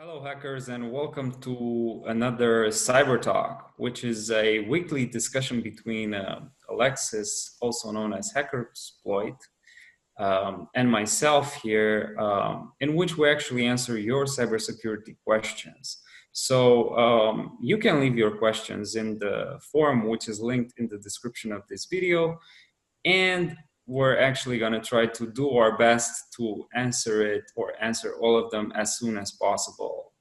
Hello, hackers, and welcome to another CyberTalk, which is a weekly discussion between Alexis, also known as Hackersploit, and myself here, in which we actually answer your cybersecurity questions. So you can leave your questions in the forum, which is linked in the description of this video, and we're actually going to try to do our best to answer it or answer all of them as soon as possible,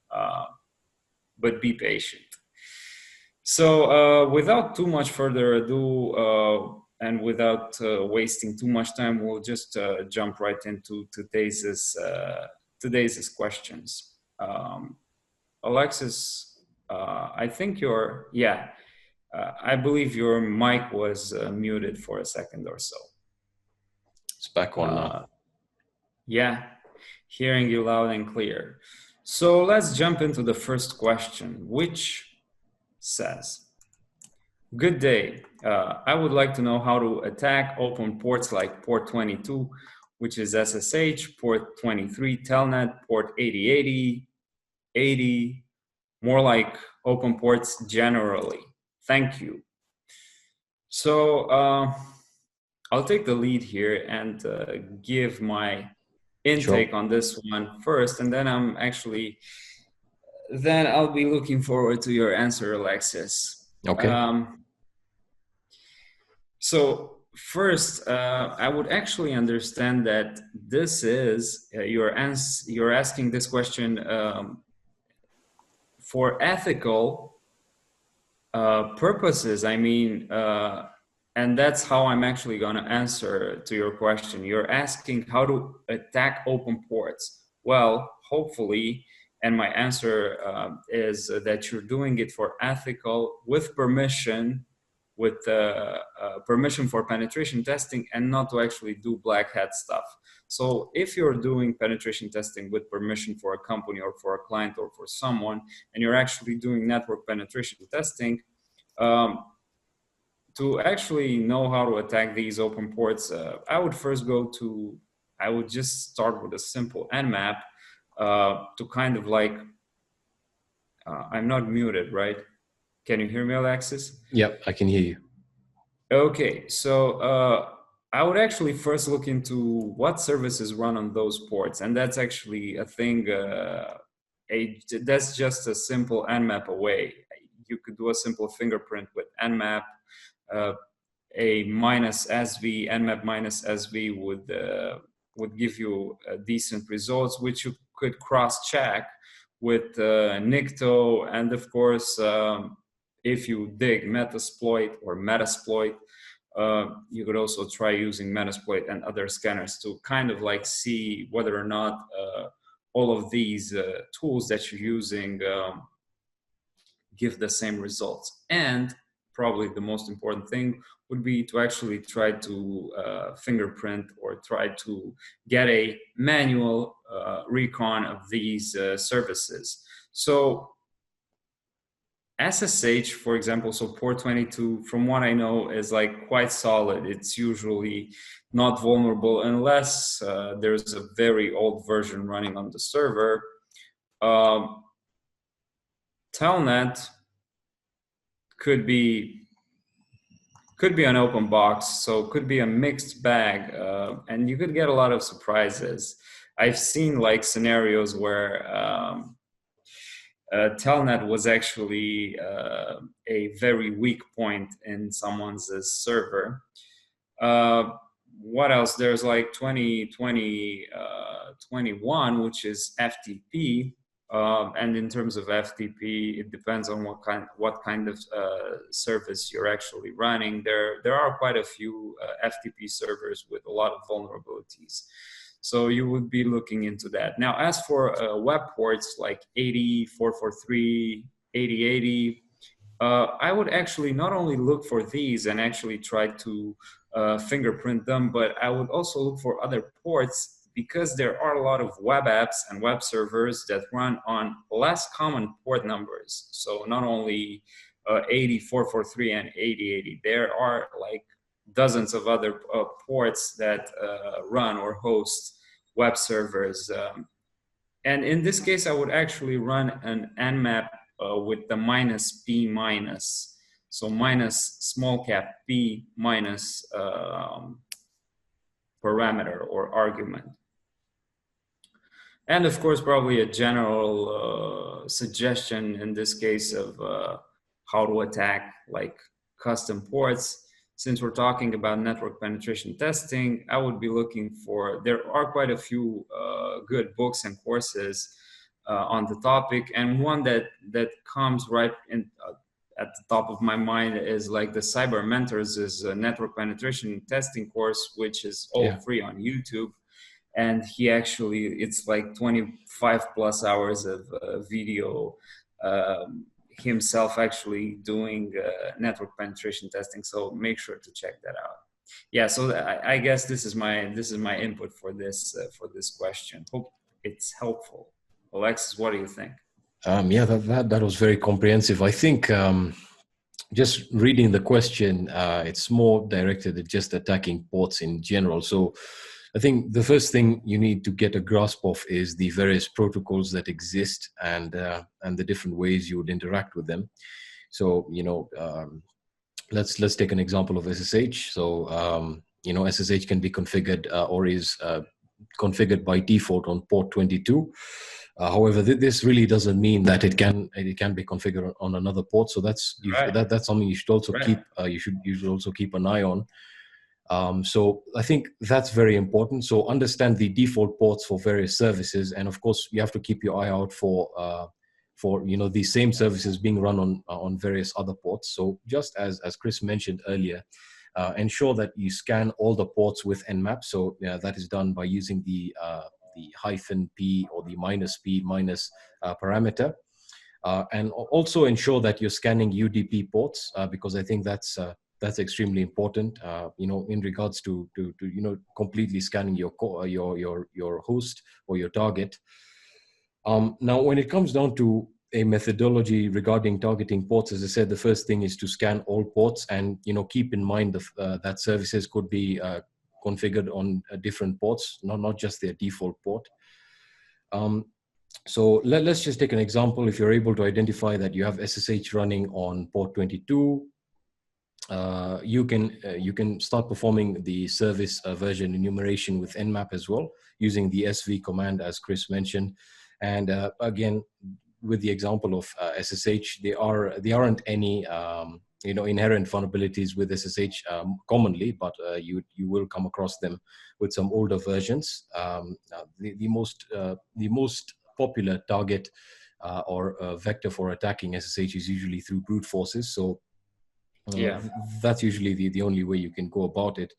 but be patient. So without too much further ado, and without wasting too much time, we'll just jump right into today's questions. Alexis, I think I believe your mic was muted for a second or so. It's back on now. Yeah, hearing you loud and clear. So let's jump into the first question, which says, good day. I would like to know how to attack open ports like port 22, which is SSH, port 23, Telnet, port 8080, 80, more like open ports generally. Thank you. So I'll take the lead here and give my intake on this one first, and then I'll be looking forward to your answer, Alexis. Okay. So first, I would actually understand that this is you're asking this question for ethical purposes. I mean, and that's how I'm actually going to answer to your question. You're asking how to attack open ports. Well, hopefully, and my answer is that you're doing it for ethical, with permission, with permission for penetration testing, and not to actually do black hat stuff. So if you're doing penetration testing with permission for a company or for a client or for someone, and you're actually doing network penetration testing, to actually know how to attack these open ports, I would just start with a simple Nmap to kind of like, I'm not muted, right? Can you hear me, Alexis? Yep, I can hear you. Okay, so I would actually first look into what services run on those ports, and that's actually a thing, that's just a simple Nmap away. You could do a simple fingerprint with Nmap. A -SV, Nmap -SV would give you decent results, which you could cross-check with Nikto, and of course, if you dig Metasploit or Metasploit, you could also try using Metasploit and other scanners to kind of like see whether or not all of these tools that you're using give the same results. And probably the most important thing would be to actually try to fingerprint or try to get a manual recon of these services. So SSH, for example, so port 22, from what I know, is like quite solid. It's usually not vulnerable unless there's a very old version running on the server. Telnet could be an open box, so could be a mixed bag, and you could get a lot of surprises. I've seen like scenarios where Telnet was actually a very weak point in someone's server. What else? There's like 2021, which is FTP. And in terms of FTP, it depends on what kind of service you're actually running. There are quite a few FTP servers with a lot of vulnerabilities. So you would be looking into that. Now, as for web ports like 80, 443, 8080, I would actually not only look for these and actually try to fingerprint them, but I would also look for other ports, because there are a lot of web apps and web servers that run on less common port numbers. So not only 80, 443, and 8080, there are like dozens of other ports that run or host web servers. And in this case, I would actually run an Nmap with the minus P minus. So minus small cap P minus parameter or argument. And of course, probably a general suggestion in this case of how to attack like custom ports. Since we're talking about network penetration testing, I would be looking for, there are quite a few good books and courses on the topic. And one that comes right in, at the top of my mind is like the Cyber Mentors is a network penetration testing course, which is all free on YouTube. And he actually, it's like 25 plus hours of video himself actually doing network penetration testing. So make sure to check that out. Yeah, so I guess this is my input for this question. Hope it's helpful. Alexis, what do you think? Yeah, that was very comprehensive. I think just reading the question, it's more directed at just attacking ports in general. So I think the first thing you need to get a grasp of is the various protocols that exist and the different ways you would interact with them. So, let's take an example of SSH. So, SSH can be configured or is configured by default on port 22. However, this really doesn't mean that it can be configured on another port. So that's something you should also keep you should also keep an eye on. So I think that's very important. So understand the default ports for various services, and of course you have to keep your eye out for these same services being run on various other ports. So just as Chris mentioned earlier, ensure that you scan all the ports with Nmap. So that is done by using the -p or the -p minus parameter. And also ensure that you're scanning UDP ports because I think that's extremely important. In regards to completely scanning your host or your target. Now, when it comes down to a methodology regarding targeting ports, as I said, the first thing is to scan all ports, and keep in mind that services could be configured on different ports, not just their default port. So let's just take an example. If you're able to identify that you have SSH running on port 22, you can start performing the service version enumeration with Nmap as well, using the SV command, as Chris mentioned. And again, with the example of SSH, there aren't any inherent vulnerabilities with SSH commonly, but you will come across them with some older versions. The most popular target or vector for attacking SSH is usually through brute forces. So that's usually the only way you can go about it.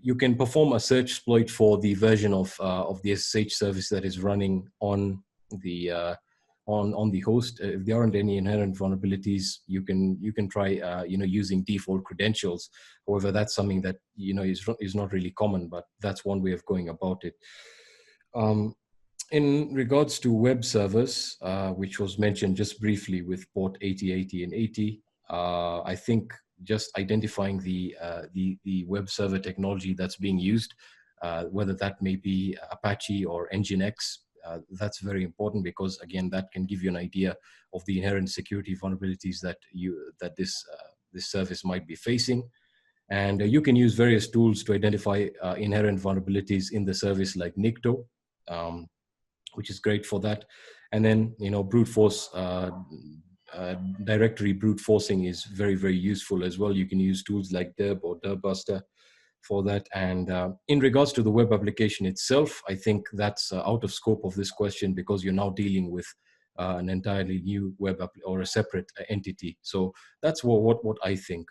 You can perform a search exploit for the version of the SSH service that is running on the host. If there aren't any inherent vulnerabilities, you can try using default credentials. However, that's something that is not really common, but that's one way of going about it. In regards to web servers, which was mentioned just briefly with port 8080 and 80, I think just identifying the web server technology that's being used, whether that may be Apache or Nginx, that's very important because again, that can give you an idea of the inherent security vulnerabilities that this service might be facing. And you can use various tools to identify inherent vulnerabilities in the service, like Nikto, which is great for that. And then brute force. Directory brute forcing is very, very useful as well. You can use tools like Derb or Derbbuster for that. And in regards to the web application itself, I think that's out of scope of this question because you're now dealing with an entirely new web app or a separate entity. So that's what I think.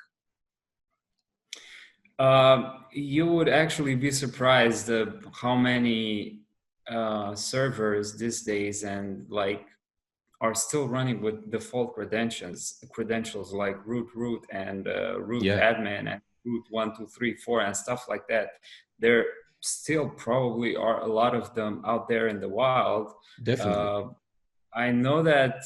You would actually be surprised of how many servers these days and are still running with default credentials like root and root admin and root 1, 2, 3, 4 and stuff like that. There still probably are a lot of them out there in the wild. Definitely. I know that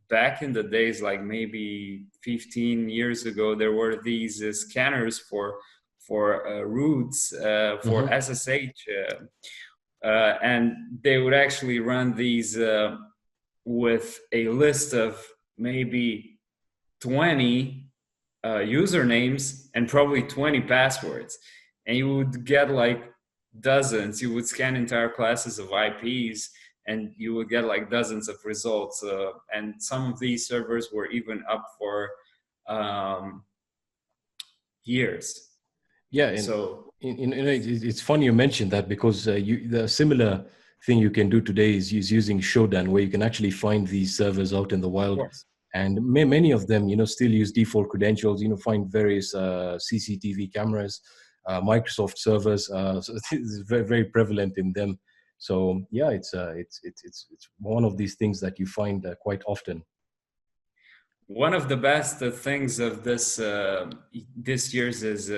back in the days, like maybe 15 years ago, there were these scanners for roots for SSH. and they would actually run these with a list of maybe 20 usernames and probably 20 passwords, and you would get like dozens. You would scan entire classes of IPs and you would get like dozens of results, and some of these servers were even up for years. Yeah, and So it's funny you mentioned that, because the similar thing you can do today is using Shodan, where you can actually find these servers out in the of wild, course, and many of them, still use default credentials. Find various CCTV cameras, Microsoft servers. So it's very, very prevalent in them. So yeah, it's one of these things that you find quite often. one of the best things of this year's is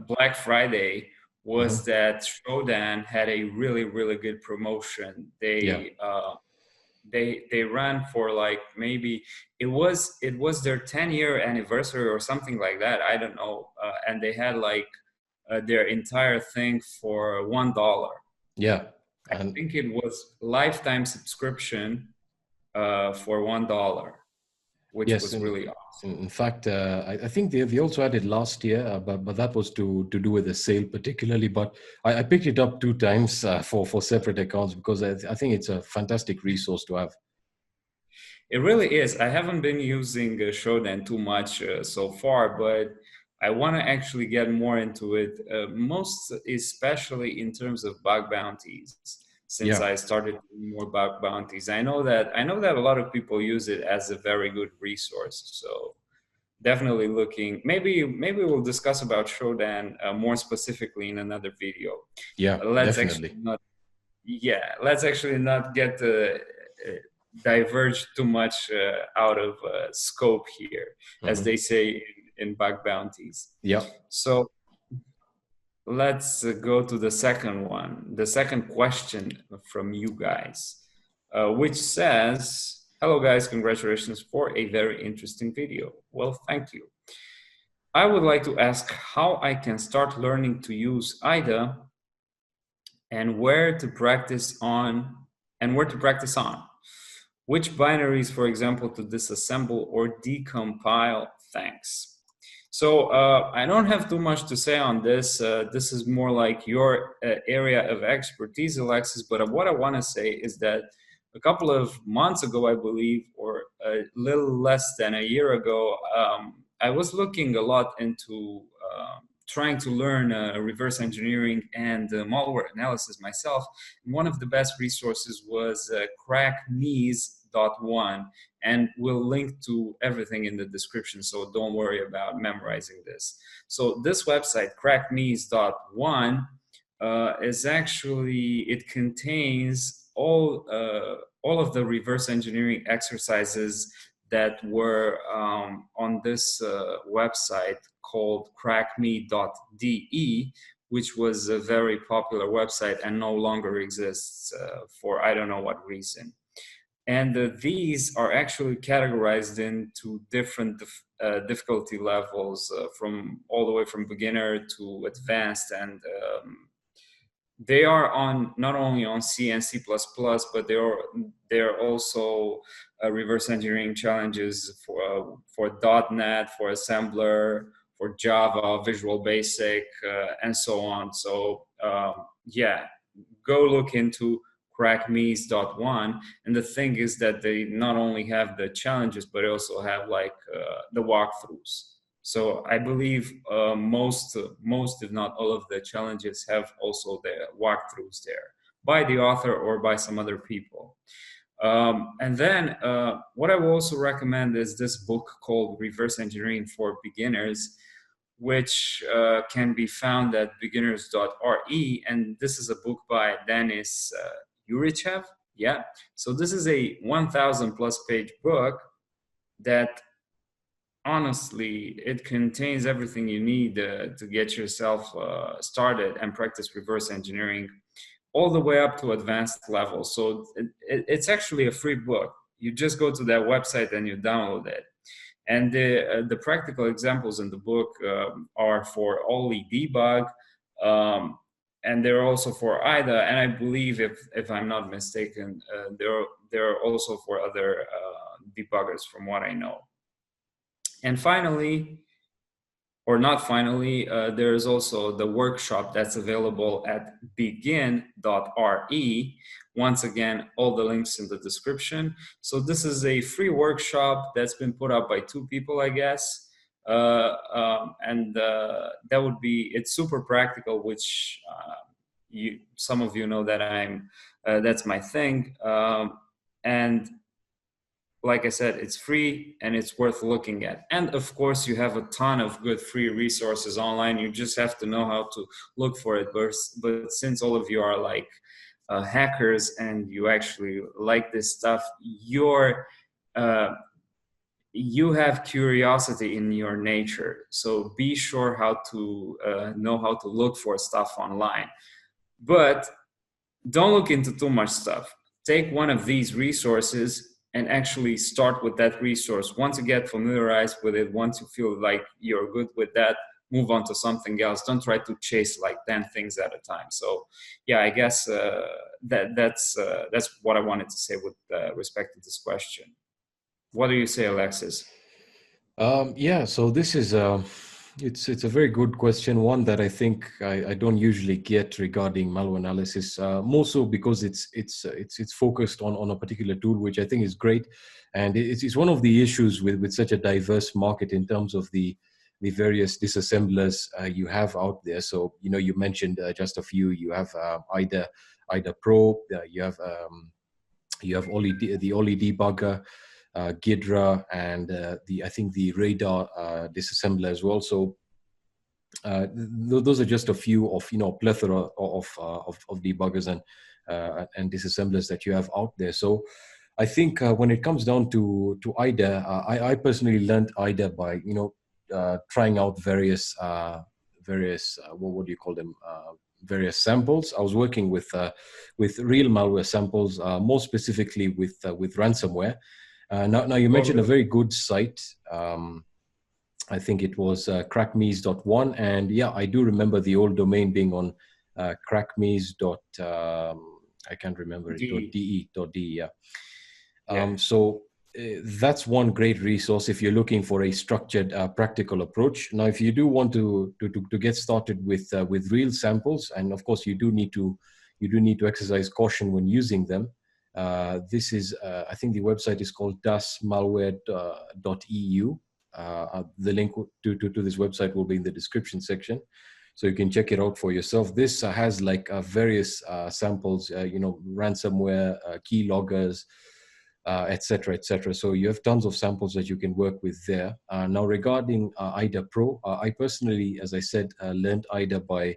Black Friday was that Shodan had a really good promotion. Yeah. They ran for like, maybe it was their 10-year anniversary or something like that. I don't know, and they had like their entire thing for $1. Yeah, I and think it was lifetime subscription for $1, which yes, was really awesome. in fact, I think they also had it last year, but that was to do with the sale particularly. But I picked it up 2 times for separate accounts, because I think it's a fantastic resource to have. It really is. I haven't been using Shodan too much so far, but I want to actually get more into it, most especially in terms of bug bounties. Since Yeah, I started doing more bug bounties, I know that a lot of people use it as a very good resource. So definitely looking. Maybe we'll discuss about Shodan more specifically in another video. yeah, Let's actually definitely. not. Yeah, let's actually not get diverge too much out of scope here, as they say in bug bounties. Yeah. So let's go to the second one, the second question from you guys, which says, "Hello guys, congratulations for a very interesting video." Well, thank you. I would like to ask how I can start learning to use IDA and where to practice on which binaries, for example, to disassemble or decompile. Thanks. So I don't have too much to say on this. This is more like your area of expertise, Alexis. But what I want to say is that a couple of months ago, I believe, or a little less than a year ago, I was looking a lot into trying to learn reverse engineering and malware analysis myself. And one of the best resources was crackme's.one, and we'll link to everything in the description, so don't worry about memorizing this. So this website, crackme's.one, is actually, it contains all of the reverse engineering exercises that were on this website called crackme.de, which was a very popular website and no longer exists for I don't know what reason. And these are actually categorized into different difficulty levels, from all the way from beginner to advanced, and they are on not only on C and C++, but they're also reverse engineering challenges for .NET, for assembler, for Java, Visual Basic, and so on. So yeah, go look into crackmes.one. And the thing is that they not only have the challenges, but also have like the walkthroughs. So I believe most, if not all, of the challenges have also the walkthroughs there by the author or by some other people. And then what I will also recommend is this book called Reverse Engineering for Beginners, which can be found at beginners.re. And this is a book by Denis Yurichev. Yeah. So this is a 1,000 plus page book that honestly, it contains everything you need to get yourself started and practice reverse engineering all the way up to advanced levels. So it's actually a free book. You just go to that website and you download it. And the practical examples in the book are for Oli debug, and they're also for IDA, and I believe, if I'm not mistaken, they're also for other debuggers, from what I know. And finally, or not finally, there is also the workshop that's available at begin.re. Once again, all the links in the description. So this is a free workshop that's been put up by 2 people, I guess. That would be, it's super practical, which some of you know that that's my thing. And like I said, it's free and it's worth looking at. And of course, you have a ton of good free resources online. You just have to know how to look for it. But since all of you are like hackers and you actually like this stuff, you have curiosity in your nature. So be sure how to know how to look for stuff online. But don't look into too much stuff. Take one of these resources and actually start with that resource. Once you get familiarized with it, once you feel like you're good with that, move on to something else. Don't try to chase like 10 things at a time. So yeah, I guess that's what I wanted to say with respect to this question. What do you say, Alexis? Yeah, so this is it's a very good question, one that I think I don't usually get regarding malware analysis, more so because it's focused on a particular tool, which I think is great, and it's one of the issues with such a diverse market in terms of the various disassemblers you have out there. So you mentioned just a few. You have IDA Pro, you have the Oli debugger, Ghidra, and I think the Radar disassembler as well. So those are just a few of plethora of debuggers and disassemblers that you have out there. So I think when it comes down to IDA, I personally learned IDA by trying out various what would you call them, various samples. I was working with real malware samples, more specifically with ransomware. Now you mentioned a very good site. I think it was crackmes.one, and yeah, I do remember the old domain being on crackmes. I can't remember it. .de. Yeah. So that's one great resource if you're looking for a structured, practical approach. Now, if you do want to get started with real samples, and of course you do need to exercise caution when using them. This is, I think the website is called dasmalware.eu. The link to this website will be in the description section, so you can check it out for yourself. This has like various samples, ransomware, keyloggers, etc., etc. So you have tons of samples that you can work with there. Now, regarding IDA Pro, I personally, as I said, learned IDA by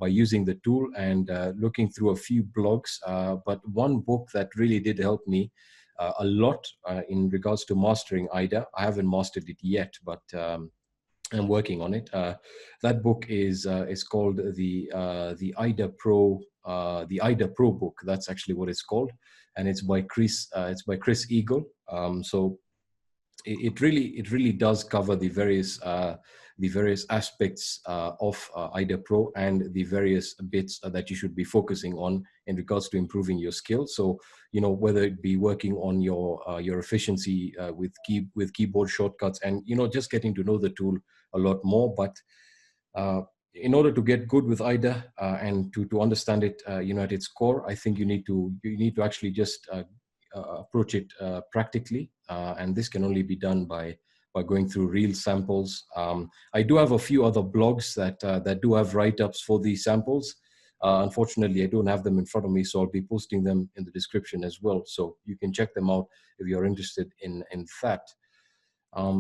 using the tool and looking through a few blogs. But one book that really did help me a lot in regards to mastering IDA. I haven't mastered it yet, but I'm working on it. That book is called the IDA Pro book. That's actually what it's called, and it's by Chris Eagle. So it really does cover the various aspects of IDA Pro and the various bits that you should be focusing on in regards to improving your skills. So whether it be working on your efficiency with keyboard shortcuts, and just getting to know the tool a lot more. But in order to get good with IDA and to understand it, at its core, I think you need to actually just approach it practically, and this can only be done by going through real samples. I do have a few other blogs that do have write-ups for these samples. Unfortunately, I don't have them in front of me, so I'll be posting them in the description as well, so you can check them out if you're interested in that.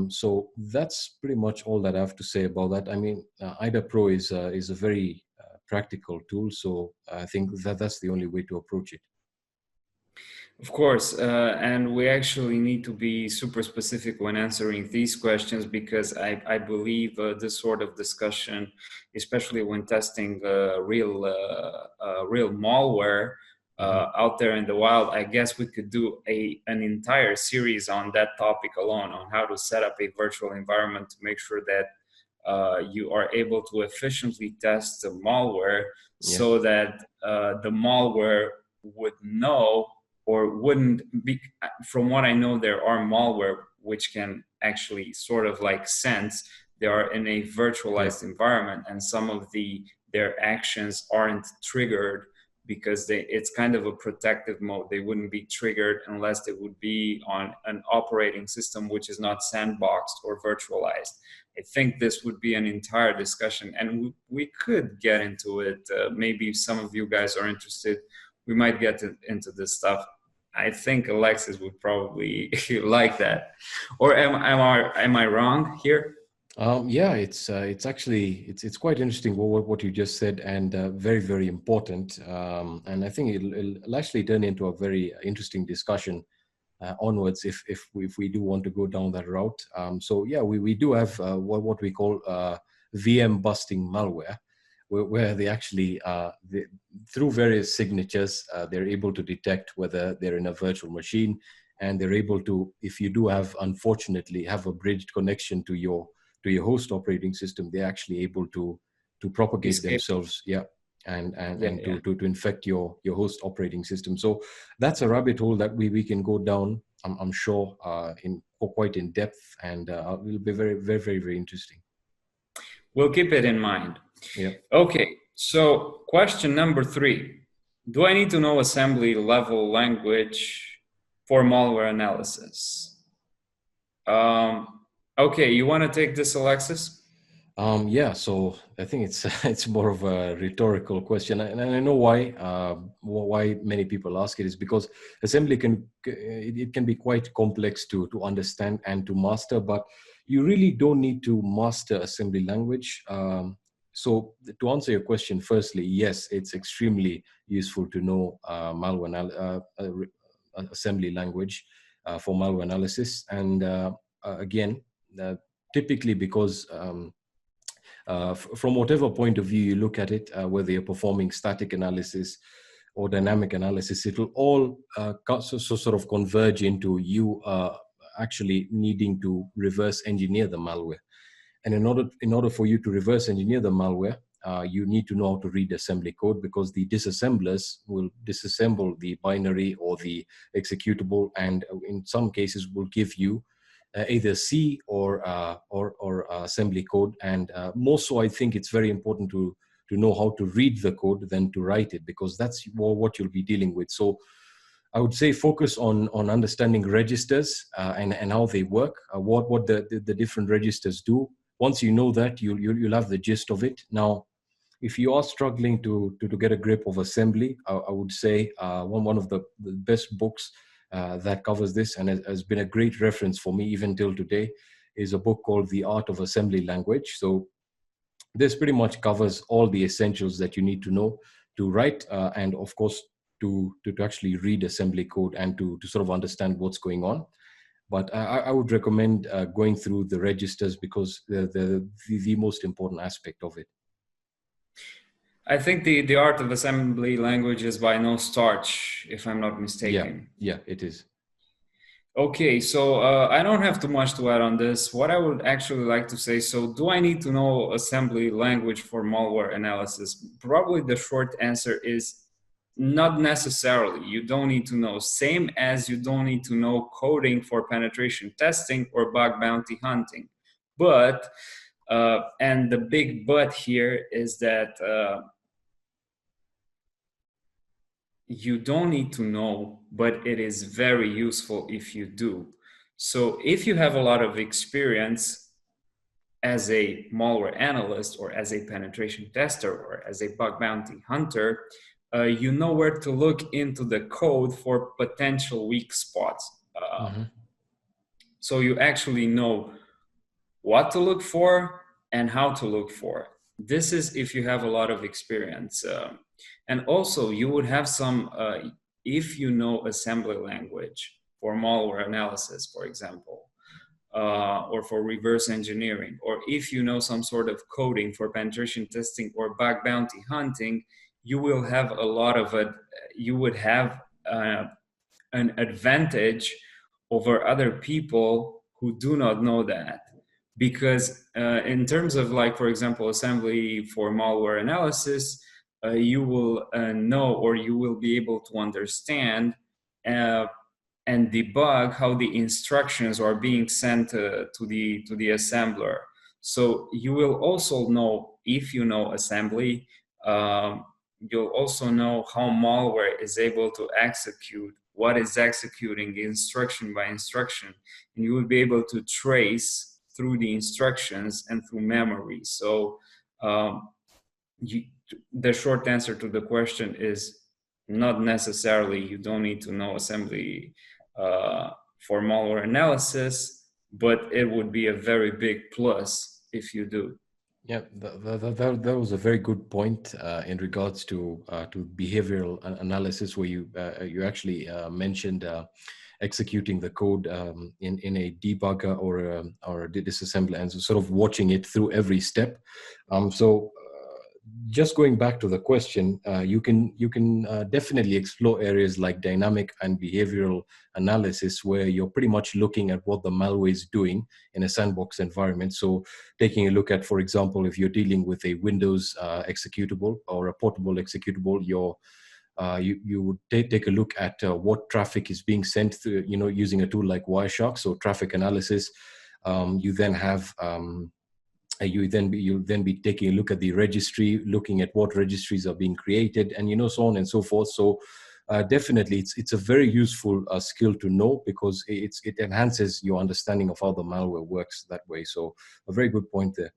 So that's pretty much all that I have to say about that. I mean, IDA Pro is a very practical tool, so I think that's the only way to approach it. Of course, and we actually need to be super specific when answering these questions, because I believe this sort of discussion, especially when testing real malware out there in the wild, I guess we could do an entire series on that topic alone, on how to set up a virtual environment to make sure that you are able to efficiently test the malware Yeah. so that the malware would know or wouldn't be. From what I know, there are malware which can actually sort of like sense they are in a virtualized environment, and some of their actions aren't triggered because it's kind of a protective mode. They wouldn't be triggered unless they would be on an operating system which is not sandboxed or virtualized. I think this would be an entire discussion, and we could get into it. Maybe some of you guys are interested. We might get into this stuff. I think Alexis would probably like that. Or am I wrong here? Yeah, it's actually it's quite interesting what you just said, and very, very important. And I think it'll actually turn into a very interesting discussion onwards if we do want to go down that route. So yeah, we do have what we call VM busting malware, where they actually through various signatures they're able to detect whether they're in a virtual machine, and they're able to, if you do have, unfortunately, have a bridged connection to your host operating system, they're actually able to propagate Escape. themselves, yeah, and Yeah. to infect your host operating system. So that's a rabbit hole that we can go down, I'm sure, in quite in depth, and it will be very, very, very, very interesting. We'll keep it in mind. Yeah. Okay, so question number 3. Do I need to know assembly level language for malware analysis? Okay, you want to take this, Alexis? Yeah, so I think it's it's more of a rhetorical question, and I know why. Why many people ask it is because assembly it can be quite complex to understand and to master, but you really don't need to master assembly language. So to answer your question, firstly, yes, it's extremely useful to know malware assembly language for malware analysis, and again, typically because from whatever point of view you look at it, whether you're performing static analysis or dynamic analysis, it will all sort of converge into you actually needing to reverse engineer the malware. And in order for you to reverse engineer the malware, you need to know how to read assembly code, because the disassemblers will disassemble the binary or the executable, and in some cases will give you either C or assembly code. And more so, I think it's very important to know how to read the code than to write it, because that's what you'll be dealing with. So I would say focus on understanding registers and how they work, what the different registers do. Once you know that, you'll have the gist of it. Now, if you are struggling to get a grip of assembly, I would say one of the best books that covers this, and has been a great reference for me even till today, is a book called The Art of Assembly Language. So this pretty much covers all the essentials that you need to know to write, and of course to actually read assembly code and to sort of understand what's going on. But I would recommend going through the registers, because they're the most important aspect of it. I think the art of assembly language is by no starch, if I'm not mistaken. Yeah, it is. Okay, so I don't have too much to add on this. What I would actually like to say, so do I need to know assembly language for malware analysis? Probably the short answer is not necessarily. You don't need to know. Same as you don't need to know coding for penetration testing or bug bounty hunting. But, and the big but here is that you don't need to know, but it is very useful if you do. So if you have a lot of experience as a malware analyst or as a penetration tester or as a bug bounty hunter, you know where to look into the code for potential weak spots. So you actually know what to look for and how to look for. This is if you have a lot of experience. And also you would have some, if you know assembly language for malware analysis, for example, or for reverse engineering, or if you know some sort of coding for penetration testing or bug bounty hunting, you will have a lot of it. You would have an advantage over other people who do not know that. because in terms of, like, for example, assembly for malware analysis, you will know, or you will be able to understand and debug how the instructions are being sent to the assembler. So you will also know, if you know assembly, you'll also know how malware is able to execute, what is executing instruction by instruction, and you will be able to trace through the instructions and through memory. So you, the short answer to the question is not necessarily. You don't need to know assembly for malware analysis, but it would be a very big plus if you do. Yeah, that was a very good point in regards to behavioral analysis, where you actually mentioned executing the code in a debugger or a disassembler, and so sort of watching it through every step. Just going back to the question, you can definitely explore areas like dynamic and behavioral analysis, where you're pretty much looking at what the malware is doing in a sandbox environment. So taking a look at, for example, if you're dealing with a Windows executable or a portable executable, you would take a look at what traffic is being sent through, using a tool like Wireshark. So traffic analysis. You then have you'll then be taking a look at the registry, looking at what registries are being created, and so on and so forth. So definitely it's a very useful skill to know, because it enhances your understanding of how the malware works that way. So a very good point there.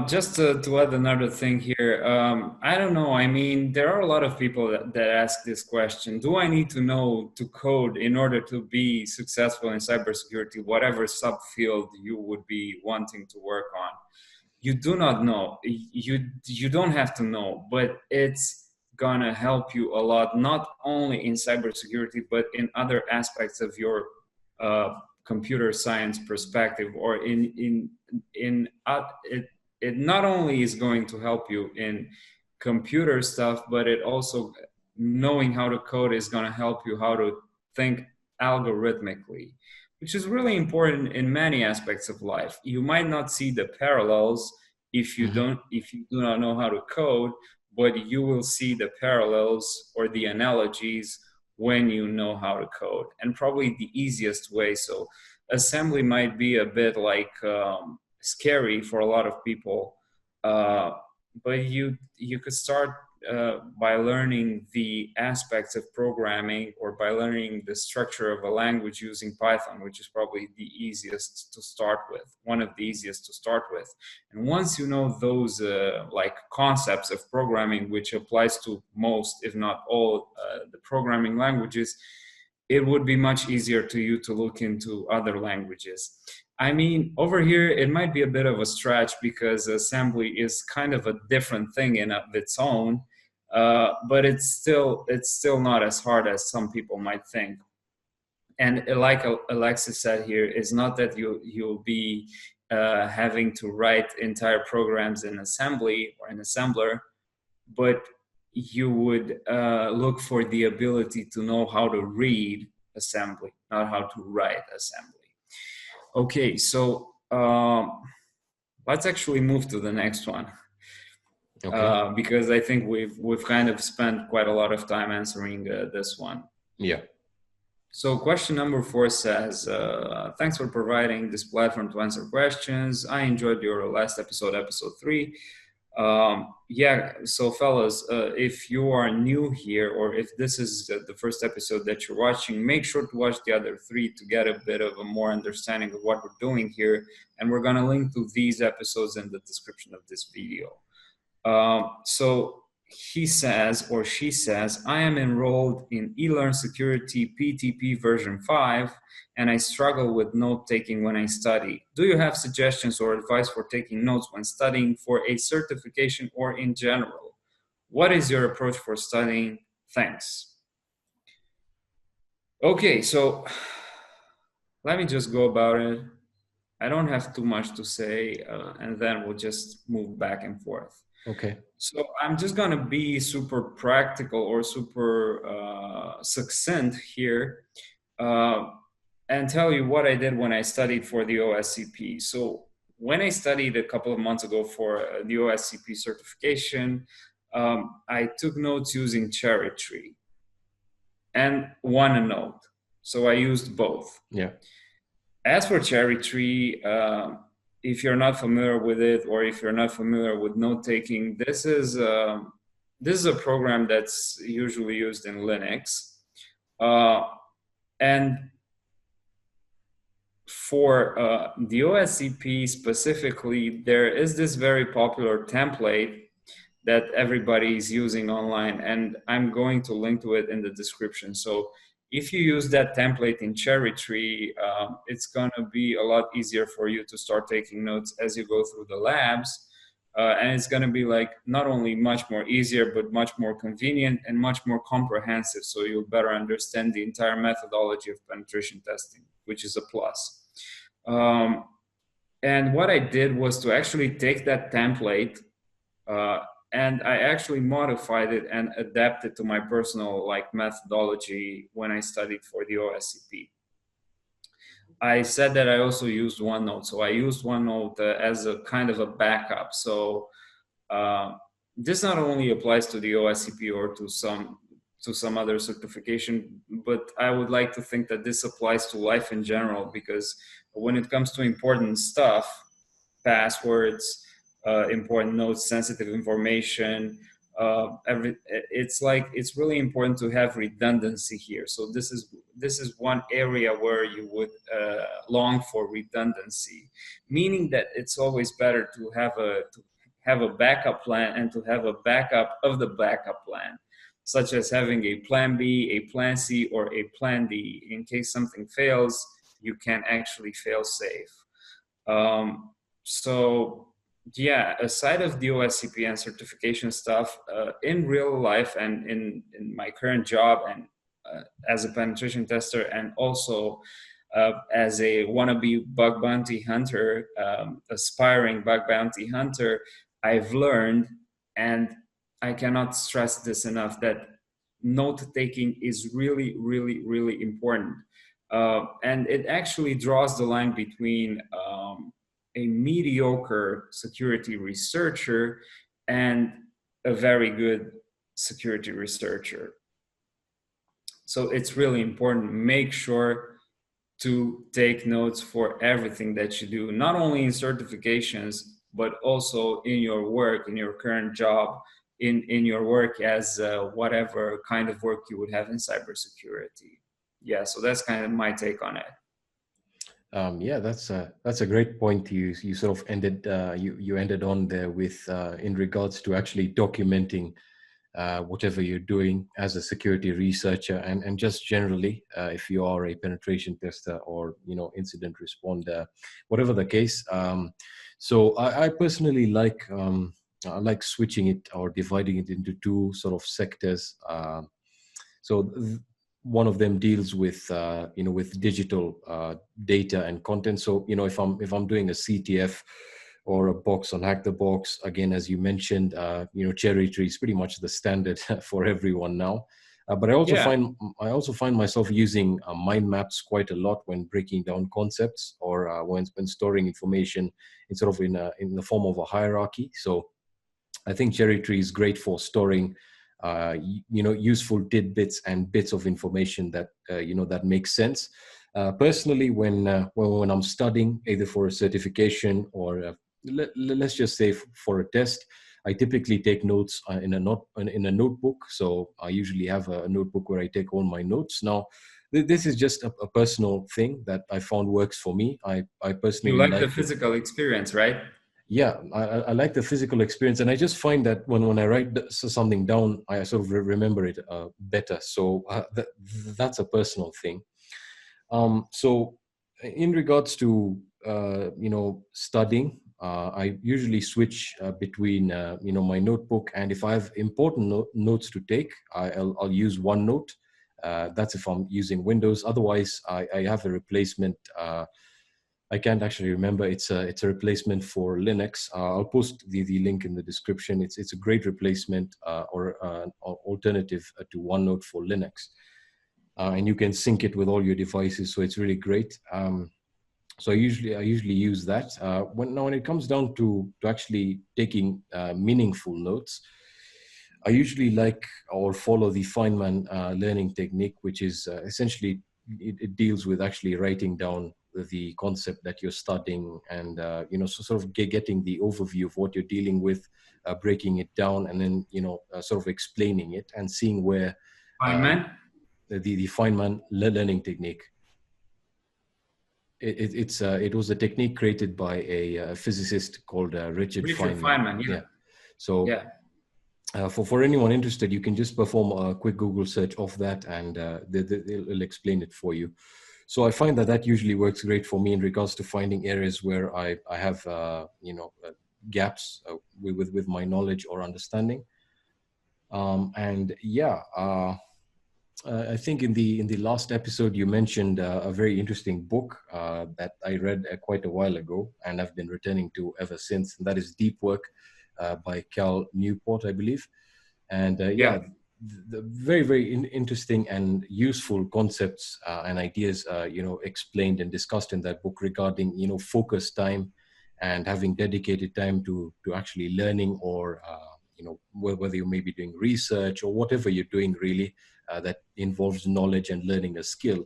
Just to add another thing here, I don't know. I mean, there are a lot of people that ask this question. Do I need to know to code in order to be successful in cybersecurity, whatever subfield you would be wanting to work on? You do not know. You don't have to know, but it's gonna help you a lot, not only in cybersecurity, but in other aspects of your computer science perspective, or it not only is going to help you in computer stuff, but it also, knowing how to code is going to help you how to think algorithmically, which is really important in many aspects of life. You might not see the parallels if you do not know how to code, but you will see the parallels or the analogies when you know how to code, and probably the easiest way. So assembly might be a bit like scary for a lot of people, but you could start by learning the aspects of programming, or by learning the structure of a language using Python, which is probably the easiest to start with, one of the easiest to start with. And once you know those like concepts of programming, which applies to most, if not all, the programming languages, it would be much easier to you to look into other languages. I mean, over here, it might be a bit of a stretch, because assembly is kind of a different thing in of its own, but it's still not as hard as some people might think. And like Alexis said here, it's not that you'll be having to write entire programs in assembly or in assembler, but you would look for the ability to know how to read assembly, not how to write assembly. Okay, so let's actually move to the next one. Okay. Because I think we've kind of spent quite a lot of time answering this one. Yeah. So question number 4 says, thanks for providing this platform to answer questions. I enjoyed your last episode 3. Yeah, so fellas, if you are new here, or if this is the first episode that you're watching, make sure to watch the other 3 to get a bit of a more understanding of what we're doing here. And we're going to link to these episodes in the description of this video. So he says, or she says, I am enrolled in eLearn Security PTP version 5, and I struggle with note-taking when I study. Do you have suggestions or advice for taking notes when studying for a certification or in general? What is your approach for studying? Thanks. Okay, so let me just go about it. I don't have too much to say, and then we'll just move back and forth. Okay. So I'm just going to be super practical or super succinct here. and tell you what I did when I studied for the OSCP. So when I studied a couple of months ago for the OSCP certification, I took notes using Cherry Tree and OneNote. So I used both. Yeah. As for Cherry Tree, if you're not familiar with it, or if you're not familiar with note taking, this is a program that's usually used in Linux, and for the OSCP specifically, there is this very popular template that everybody is using online, and I'm going to link to it in the description. So if you use that template in Cherry Tree, it's going to be a lot easier for you to start taking notes as you go through the labs. And it's going to be like not only much more easier, but much more convenient and much more comprehensive. So you'll better understand the entire methodology of penetration testing, which is a plus. And what I did was to actually take that template, and I actually modified it and adapted to my personal methodology when I studied for the OSCP. I said that I also used OneNote. So I used OneNote as a kind of a backup. So this not only applies to the OSCP or to some other certification, but I would like to think that this applies to life in general, because when it comes to important stuff, passwords, important notes, sensitive information, it's really important to have redundancy here. So this is one area where you would long for redundancy, meaning that it's always better to have a backup plan and to have a backup of the backup plan, such as having a plan B, a plan C, or a plan D. In case something fails, you can actually fail safe. So yeah, aside of the OSCP and certification stuff, in real life and in my current job, and as a penetration tester, and also as a wannabe bug bounty hunter, aspiring bug bounty hunter, I've learned, and I cannot stress this enough, that note taking is really, really, really important. And it actually draws the line between a mediocre security researcher and a very good security researcher. So it's really important. Make sure to take notes for everything that you do, not only in certifications, but also in your work, in your current job, in your work as whatever kind of work you would have in cybersecurity. Yeah, so that's kind of my take on it. Yeah, that's a great point. You sort of ended you ended on there with in regards to actually documenting whatever you're doing as a security researcher, and just generally if you are a penetration tester or incident responder, whatever the case. So I personally I like switching it or dividing it into two sort of sectors. So one of them deals with with digital data and content. So if I'm doing a CTF or a box on Hack the Box, again, as you mentioned, Cherry Tree is pretty much the standard for everyone now. But I also find myself using mind maps quite a lot when breaking down concepts, or when storing information in sort of in the form of a hierarchy. So I think Cherry Tree is great for storing useful tidbits and bits of information that that makes sense. Personally, when I'm studying either for a certification or let's just say for a test, I typically take notes in a notebook. So I usually have a notebook where I take all my notes. Now, this is just a personal thing that I found works for me. I personally like the physical experience, right? Yeah, I like the physical experience, and I just find that when I write something down, I sort of remember it better. So that's a personal thing. So in regards to studying, I usually switch between my notebook, and if I have important notes to take, I'll use OneNote. That's if I'm using Windows. Otherwise, I have a replacement. I can't actually remember. It's a replacement for Linux. I'll post the link in the description. It's a great replacement or alternative to OneNote for Linux. and you can sync it with all your devices. So it's really great. So I usually use that. When it comes down to actually taking meaningful notes, I usually like or follow the Feinman learning technique, which is essentially it deals with actually writing down the concept that you're studying, and so sort of getting the overview of what you're dealing with, breaking it down, and then sort of explaining it and seeing where Feinman? the Feynman learning technique. It was a technique created by a physicist called Richard Feynman. Yeah. So yeah. For anyone interested, you can just perform a quick Google search of that, and they'll explain it for you. So I find that usually works great for me in regards to finding areas where I have gaps with my knowledge or understanding. I think in the last episode you mentioned a very interesting book that I read quite a while ago, and I've been returning to ever since. And that is Deep Work by Newport, I believe. And the very, very interesting and useful concepts and ideas, explained and discussed in that book regarding, focus time and having dedicated time to actually learning, or, whether you may be doing research or whatever you're doing really that involves knowledge and learning a skill.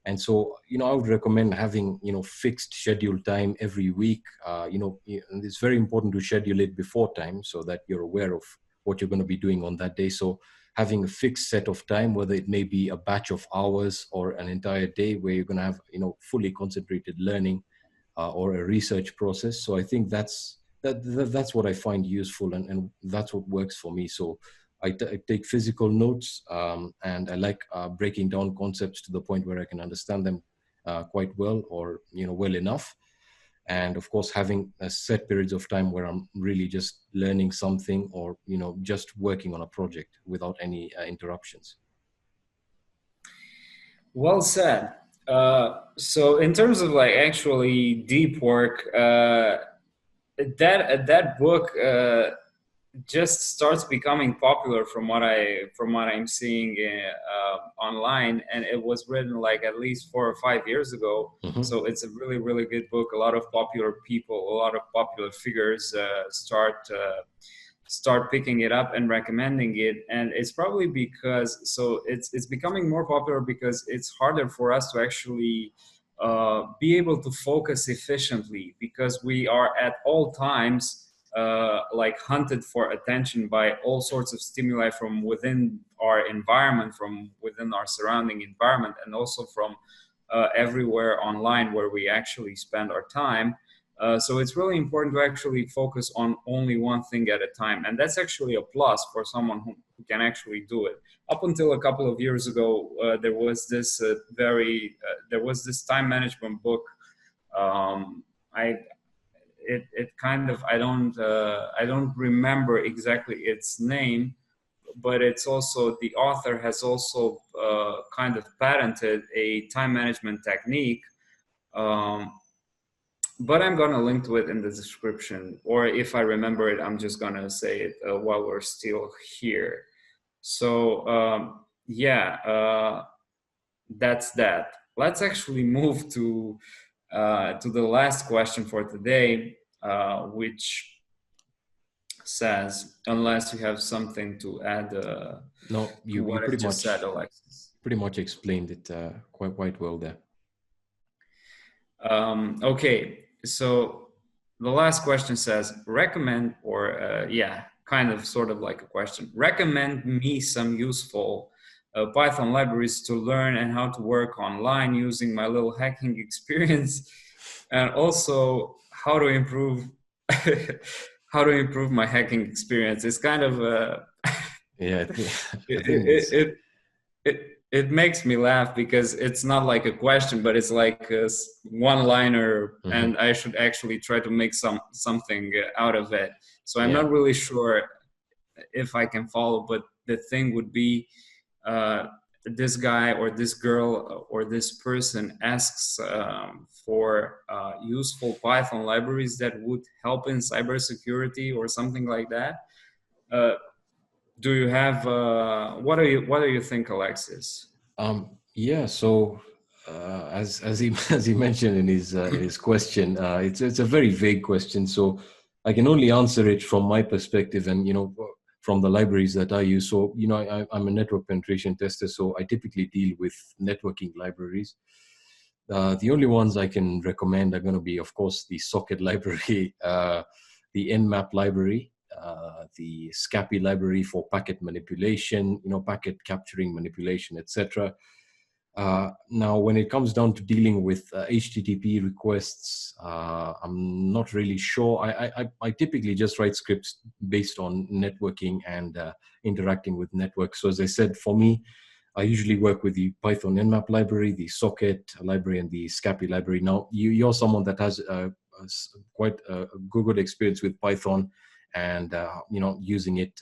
And so, I would recommend having, fixed schedule time every week, and it's very important to schedule it before time so that you're aware of what you're going to be doing on that day. So having a fixed set of time, whether it may be a batch of hours or an entire day where you're going to have, fully concentrated learning or a research process. So I think that's what I find useful, and that's what works for me. So I take physical notes, and I like breaking down concepts to the point where I can understand them quite well, or well enough. And of course, having a set periods of time where I'm really just learning something, or just working on a project without any interruptions. Well said. So in terms of like actually deep work, that book just starts becoming popular from what I'm seeing online, and it was written like at least 4 or 5 years ago. Mm-hmm. So it's a really, really good book. A lot of popular people, a lot of popular figures start picking it up and recommending it. And it's probably because it's becoming more popular because it's harder for us to actually be able to focus efficiently, because we are at all times like hunted for attention by all sorts of stimuli from within our environment, from within our surrounding environment, and also from everywhere online where we actually spend our time. So it's really important to actually focus on only one thing at a time. And that's actually a plus for someone who can actually do it. Up until a couple of years ago, there was this time management book. I don't remember exactly its name, but it's also, the author has also kind of patented a time management technique. But I'm going to link to it in the description, or if I remember it, I'm just going to say it while we're still here. So that's that. Let's actually move to the last question for today, which says, unless you have something to add. No, you pretty much said, Alexis. Pretty much explained it quite well there. Okay, so the last question says, recommend, or kind of sort of like a question. Recommend me some useful Python libraries to learn and how to work online using my little hacking experience, and also how to improve my hacking experience. It's kind of it makes me laugh because it's not like a question, but it's like a one-liner, mm-hmm. and I should actually try to make something out of it. So I'm not really sure if I can follow, but the thing would be this guy or this girl or this person asks for useful Python libraries that would help in cybersecurity or something like that. Do you have what do you think, Alexis? Yeah. So as he as he mentioned in his question, it's a very vague question. So I can only answer it from my perspective, and from the libraries that I use. So I'm a network penetration tester, so I typically deal with networking libraries. The only ones I can recommend are going to be, of course, the socket library, the Nmap library, the SCAPI library for packet manipulation, packet capturing manipulation, etc. Now, when it comes down to dealing with HTTP requests, I'm not really sure. I typically just write scripts based on networking and interacting with networks. So as I said, for me, I usually work with the Python Nmap library, the socket library, and the SCAPI library. Now, you're someone that has quite a good experience with Python and using it,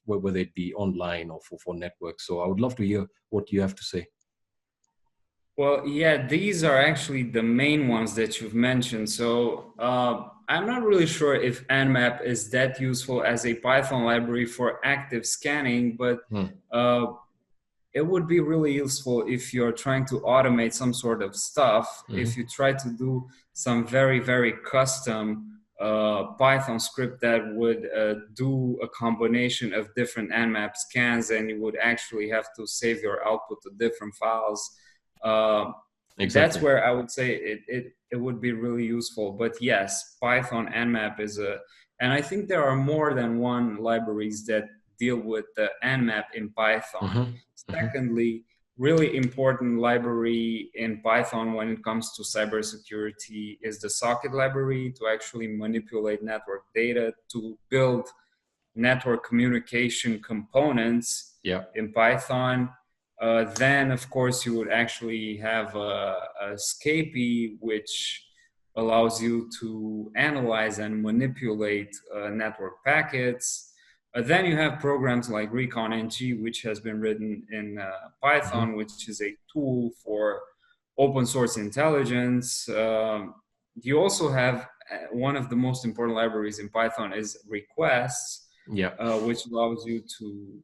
whether it be online or for networks. So I would love to hear what you have to say. Well, yeah, these are actually the main ones that you've mentioned. So I'm not really sure if Nmap is that useful as a Python library for active scanning, but uh, it would be really useful if you're trying to automate some sort of stuff. If you try to do some very, very custom Python script that would do a combination of different Nmap scans, and you would actually have to save your output to different files. Exactly. That's where I would say it would be really useful. But yes, Python Nmap is and I think there are more than one libraries that deal with the Nmap in Python. Secondly, really important library in Python when it comes to cybersecurity is the socket library to actually manipulate network data to build network communication components in Python. Then, of course, you would actually have a SCAPI, which allows you to analyze and manipulate network packets. Then you have programs like ReconNG, which has been written in Python, which is a tool for open source intelligence. You also have one of the most important libraries in Python is requests, which allows you to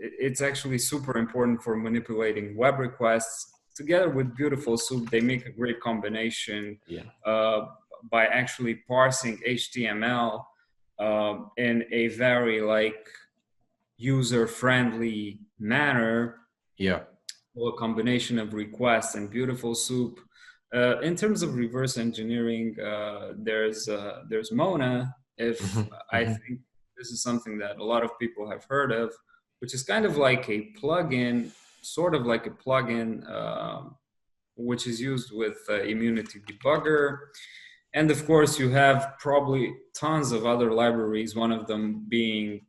it's actually super important for manipulating web requests. Together with Beautiful Soup, they make a great combination by actually parsing HTML in a very user-friendly manner. A combination of requests and Beautiful Soup. In terms of reverse engineering, there's Mona. I think this is something that a lot of people have heard of, which is kind of like a plugin, sort of like a plugin, which is used with Immunity Debugger. And of course, you have probably tons of other libraries, one of them being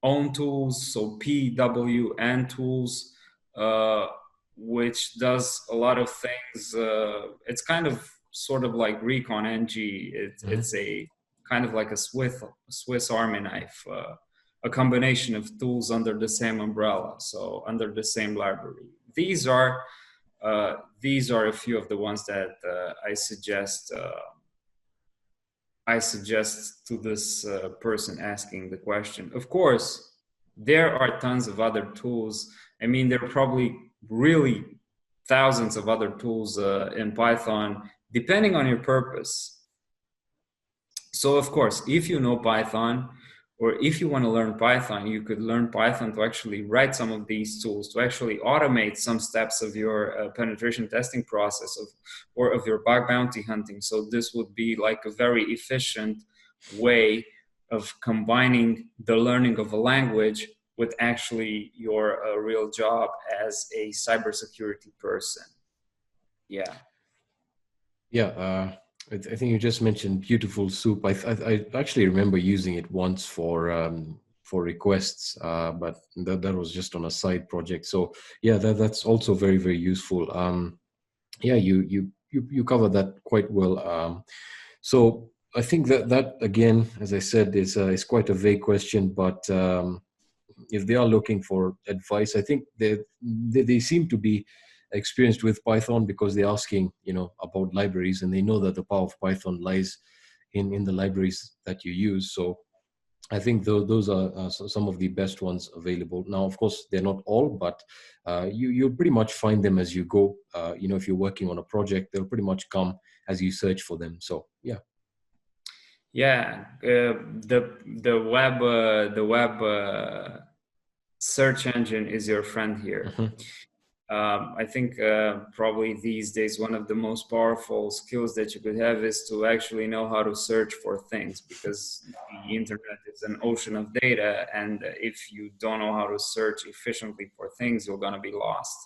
own tools, so PWN tools, which does a lot of things. It's kind of sort of like ReconNG. It's a kind of like a Swiss Army knife, a combination of tools under the same umbrella, so under the same library. These are a few of the ones that I suggest to this person asking the question. Of course, there are tons of other tools. I mean, there are probably really thousands of other tools in Python, depending on your purpose. So of course, if you know Python, or if you want to learn Python, you could learn Python to actually write some of these tools, to actually automate some steps of your penetration testing process or of your bug bounty hunting. So this would be like a very efficient way of combining the learning of a language with actually your real job as a cybersecurity person. I think you just mentioned Beautiful Soup. I actually remember using it once for requests, but that was just on a side project. So that's also very, very useful. You covered that quite well. So I think that again, as I said, is quite a vague question. But if they are looking for advice, I think they seem to be experienced with Python because they're asking, about libraries, and they know that the power of Python lies in the libraries that you use. So I think those are some of the best ones available. Now, of course, they're not all, but you'll pretty much find them as you go. If you're working on a project, they'll pretty much come as you search for them. So, yeah. Yeah, the web search engine is your friend here. Mm-hmm. I think probably these days one of the most powerful skills that you could have is to actually know how to search for things, because the internet is an ocean of data, and if you don't know how to search efficiently for things, you're gonna be lost.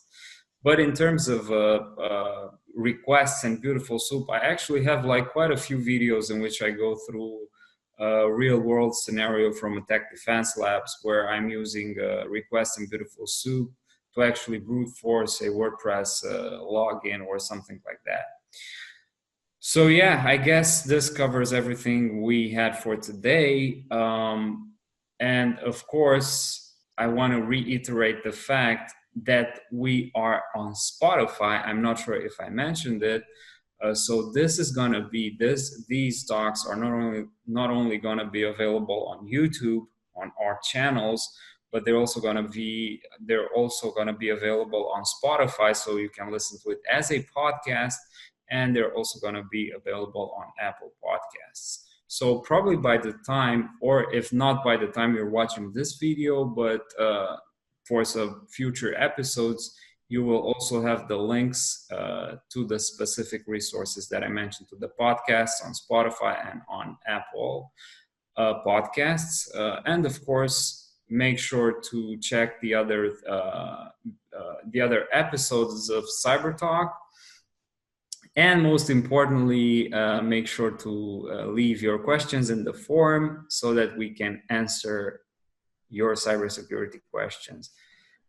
But in terms of requests and beautiful soup, I actually have like quite a few videos in which I go through a real world scenario from attack defense labs where I'm using request and beautiful soup to actually brute force a WordPress login or something like that. So yeah, I guess this covers everything we had for today. And of course, I want to reiterate the fact that we are on Spotify. I'm not sure if I mentioned it. So this is going to be these talks are not only going to be available on YouTube on our channels, but they're also going to be available on Spotify, so you can listen to it as a podcast, and they're also going to be available on Apple Podcasts. So probably by the time, or if not by the time you're watching this video, but for some future episodes, you will also have the links to the specific resources that I mentioned, to the podcasts on Spotify and on Apple Podcasts. And of course, make sure to check the other episodes of CyberTalk. And most importantly, make sure to leave your questions in the forum so that we can answer your cybersecurity questions.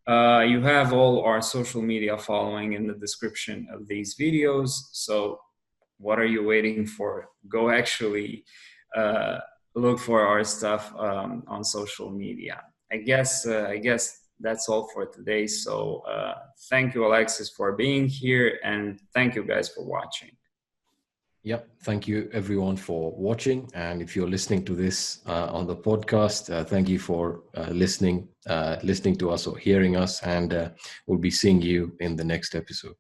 You have all our social media following in the description of these videos. So what are you waiting for? Go actually look for our stuff on social media. I guess that's all for today. So thank you, Alexis, for being here, and thank you guys for watching. Yep. Thank you everyone for watching. And if you're listening to this on the podcast, thank you for listening to us or hearing us. And we'll be seeing you in the next episode.